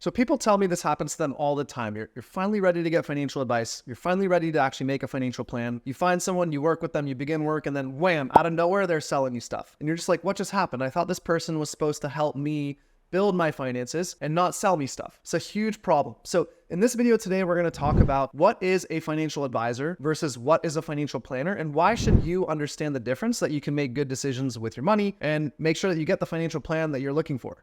So people tell me this happens to them all the time. You're finally ready to get financial advice. You're finally ready to actually make a financial plan. You find someone, you work with them, you begin work, and then wham, out of nowhere, they're selling you stuff. And you're just like, what just happened? I thought this person was supposed to help me build my finances and not sell me stuff. It's a huge problem. So in this video today, we're going to talk about what is a financial advisor versus what is a financial planner, and why should you understand the difference so that you can make good decisions with your money and make sure that you get the financial plan that you're looking for.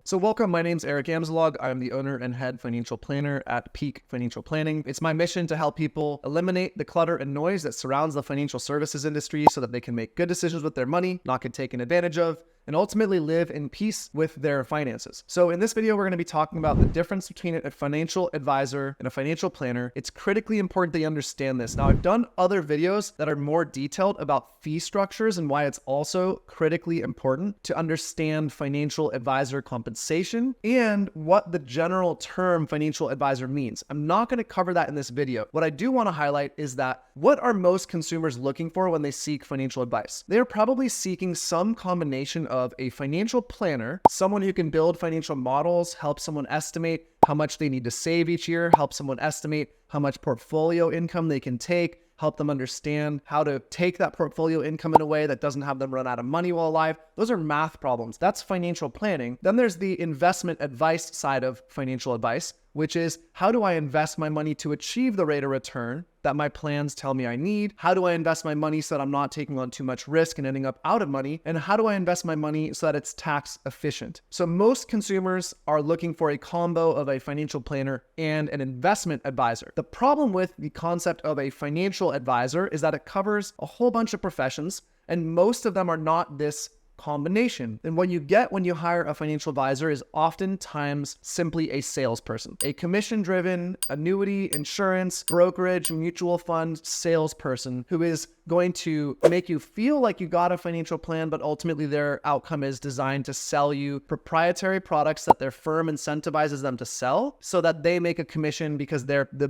So welcome, my name's Eric Amzalag. I'm the owner and head financial planner at Peak Financial Planning. It's my mission to help people eliminate the clutter and noise that surrounds the financial services industry so that they can make good decisions with their money, not get taken advantage of, and ultimately live in peace with their finances. So in this video, we're going to be talking about the difference between a financial advisor and a financial planner. It's critically important that you understand this. Now, I've done other videos that are more detailed about fee structures and why it's also critically important to understand financial advisor compensation and what the general term financial advisor means. I'm not going to cover that in this video. What I do want to highlight is that what are most consumers looking for when they seek financial advice? They're probably seeking some combination of a financial planner, someone who can build financial models, help someone estimate how much they need to save each year, help someone estimate how much portfolio income they can take, help them understand how to take that portfolio income in a way that doesn't have them run out of money while alive. Those are math problems. That's financial planning. Then there's the investment advice side of financial advice, which is how do I invest my money to achieve the rate of return that my plans tell me I need? How do I invest my money so that I'm not taking on too much risk and ending up out of money? And how do I invest my money so that it's tax efficient? So most consumers are looking for a combo of a financial planner and an investment advisor. The problem with the concept of a financial advisor is that it covers a whole bunch of professions, and most of them are not this combination. And what you get when you hire a financial advisor is oftentimes simply a salesperson, a commission-driven annuity, insurance, brokerage, mutual fund salesperson who is going to make you feel like you got a financial plan, but ultimately their outcome is designed to sell you proprietary products that their firm incentivizes them to sell so that they make a commission because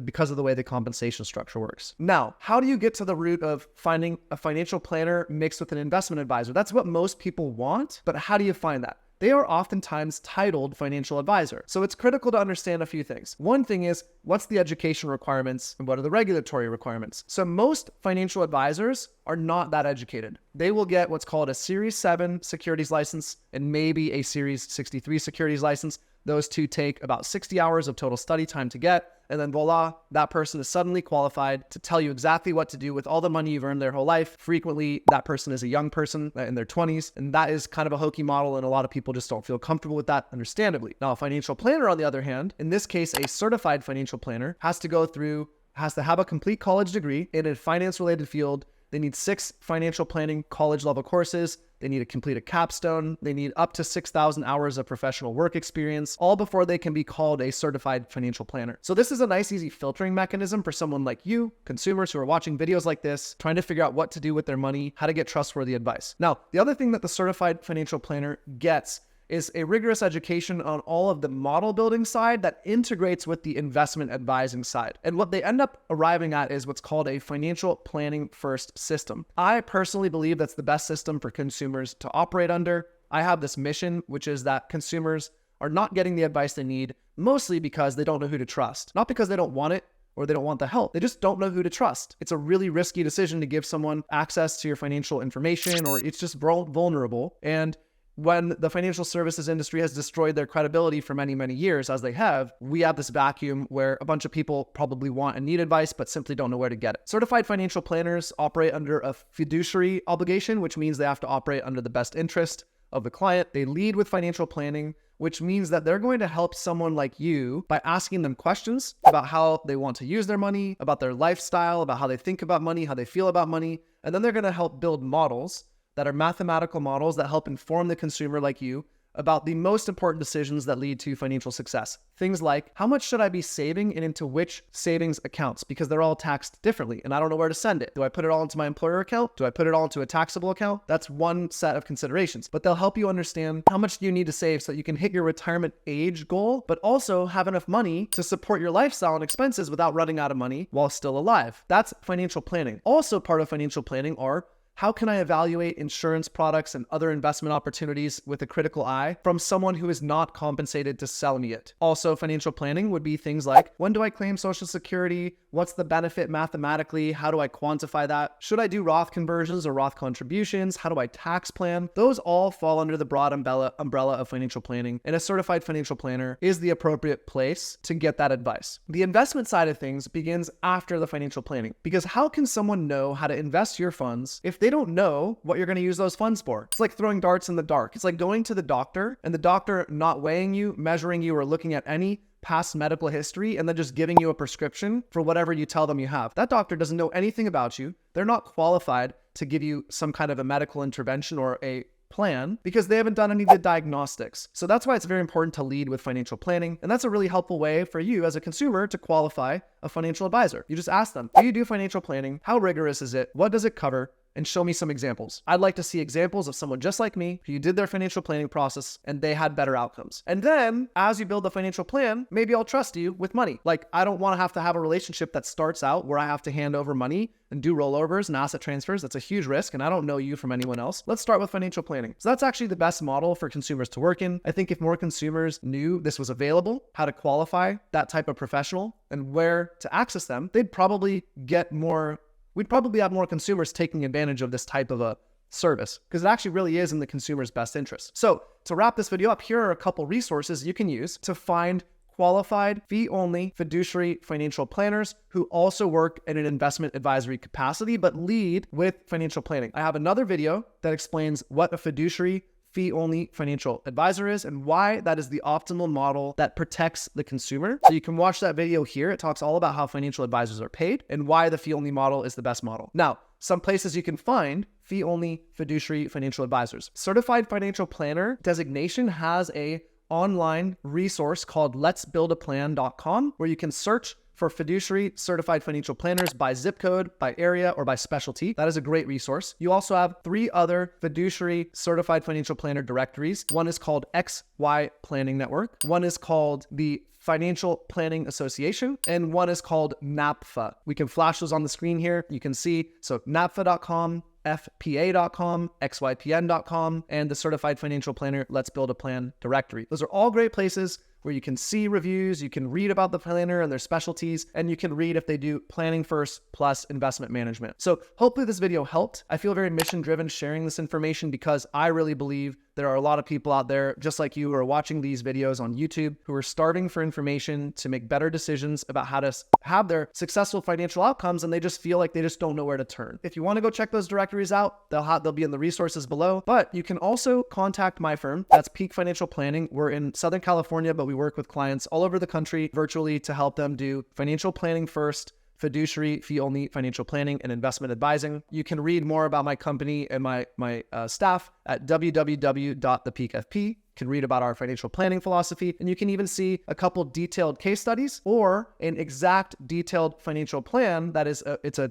because of the way the compensation structure works. Now, how do you get to the root of finding a financial planner mixed with an investment advisor? That's what most people want, but how do you find that? They are oftentimes titled financial advisor. So it's critical to understand a few things. One thing is, what's the education requirements and what are the regulatory requirements? So most financial advisors are not that educated. They will get what's called a Series 7 securities license and maybe a Series 63 securities license. Those two take about 60 hours of total study time to get. And then voila, that person is suddenly qualified to tell you exactly what to do with all the money you've earned their whole life. Frequently, that person is a young person in their 20s. And that is kind of a hokey model. And a lot of people just don't feel comfortable with that, understandably. Now, a financial planner, on the other hand, in this case, a certified financial planner, has to have a complete college degree in a finance-related field. They need 6 financial planning college level courses. They need to complete a capstone. They need up to 6,000 hours of professional work experience, all before they can be called a certified financial planner. So this is a nice, easy filtering mechanism for someone like you, consumers who are watching videos like this, trying to figure out what to do with their money, how to get trustworthy advice. Now, the other thing that the certified financial planner gets is a rigorous education on all of the model building side that integrates with the investment advising side. And what they end up arriving at is what's called a financial planning first system. I personally believe that's the best system for consumers to operate under. I have this mission, which is that consumers are not getting the advice they need, mostly because they don't know who to trust. Not because they don't want it or they don't want the help. They just don't know who to trust. It's a really risky decision to give someone access to your financial information, or it's just vulnerable. And when the financial services industry has destroyed their credibility for many, many years, as they have, we have this vacuum where a bunch of people probably want and need advice, but simply don't know where to get it. Certified financial planners operate under a fiduciary obligation, which means they have to operate under the best interest of the client. They lead with financial planning, which means that they're going to help someone like you by asking them questions about how they want to use their money, about their lifestyle, about how they think about money, how they feel about money. And then they're going to help build models that are mathematical models that help inform the consumer like you about the most important decisions that lead to financial success. Things like, how much should I be saving and into which savings accounts? Because they're all taxed differently and I don't know where to send it. Do I put it all into my employer account? Do I put it all into a taxable account? That's one set of considerations, but they'll help you understand how much do you need to save so that you can hit your retirement age goal, but also have enough money to support your lifestyle and expenses without running out of money while still alive. That's financial planning. Also part of financial planning are how can I evaluate insurance products and other investment opportunities with a critical eye from someone who is not compensated to sell me it? Also, financial planning would be things like, when do I claim Social Security? What's the benefit mathematically? How do I quantify that? Should I do Roth conversions or Roth contributions? How do I tax plan? Those all fall under the broad umbrella of financial planning, and a certified financial planner is the appropriate place to get that advice. The investment side of things begins after the financial planning, because how can someone know how to invest your funds if they don't know what you're going to use those funds for? It's like throwing darts in the dark. It's like going to the doctor and the doctor not weighing you, measuring you, or looking at any past medical history and then just giving you a prescription for whatever you tell them you have. That doctor doesn't know anything about you. They're not qualified to give you some kind of a medical intervention or a plan because they haven't done any of the diagnostics. So that's why it's very important to lead with financial planning. And that's a really helpful way for you as a consumer to qualify a financial advisor. You just ask them, do you do financial planning? How rigorous is it? What does it cover? And show me some examples. I'd like to see examples of someone just like me who did their financial planning process and they had better outcomes. And then as you build the financial plan, maybe I'll trust you with money. Like, I don't want to have a relationship that starts out where I have to hand over money and do rollovers and asset transfers. That's a huge risk, and I don't know you from anyone else. Let's start with financial planning. So that's actually the best model for consumers to work in. I think if more consumers knew this was available, how to qualify that type of professional and where to access them, we'd probably have more consumers taking advantage of this type of a service, because it actually really is in the consumer's best interest. So to wrap this video up, here are a couple resources you can use to find qualified, fee-only fiduciary financial planners who also work in an investment advisory capacity, but lead with financial planning. I have another video that explains what a fiduciary fee-only financial advisor is and why that is the optimal model that protects the consumer. So you can watch that video here. It talks all about how financial advisors are paid and why the fee-only model is the best model. Now, some places you can find fee-only fiduciary financial advisors. Certified financial planner designation has a online resource called letsbuildaplan.com where you can search for fiduciary certified financial planners by zip code, by area, or by specialty. That is a great resource. You also have 3 other fiduciary certified financial planner directories. One is called XY Planning Network. One is called the Financial Planning Association, and one is called NAPFA. We can flash those on the screen here. You can see, so napfa.com, fpa.com, xypn.com, and the Certified Financial Planner Let's Build a Plan directory. Those are all great places where you can see reviews, you can read about the planner and their specialties, and you can read if they do planning first plus investment management. So hopefully this video helped. I feel very mission-driven sharing this information because I really believe there are a lot of people out there just like you who are watching these videos on YouTube who are starving for information to make better decisions about how to have their successful financial outcomes, and they just feel like they just don't know where to turn. If you want to go check those directories out, they'll be in the resources below, but you can also contact my firm. That's Peak Financial Planning. We're in Southern California, but we work with clients all over the country virtually to help them do financial planning first, fiduciary fee-only financial planning, and investment advising. You can read more about my company and my staff at www.thepeakfp. You can read about our financial planning philosophy, and you can even see a couple detailed case studies or an exact detailed financial plan that is it's a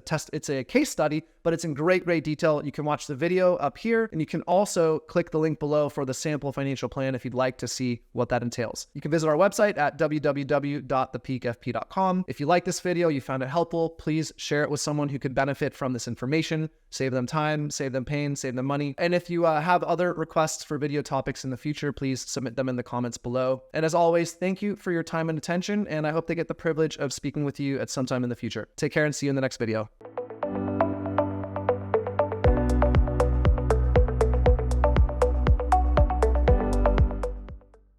case study, but it's in great detail. You can watch the video up here, and you can also click the link below for the sample financial plan if you'd like to see what that entails. You can visit our website at www.thepeakfp.com. If you like this video, you found it helpful, please share it with someone who could benefit from this information. Save them time, save them pain, save them money. And if you have other requests for video topics in the future, please submit them in the comments below. And as always, thank you for your time and attention, and I hope they get the privilege of speaking with you at some time in the future. Take care and see you in the next video.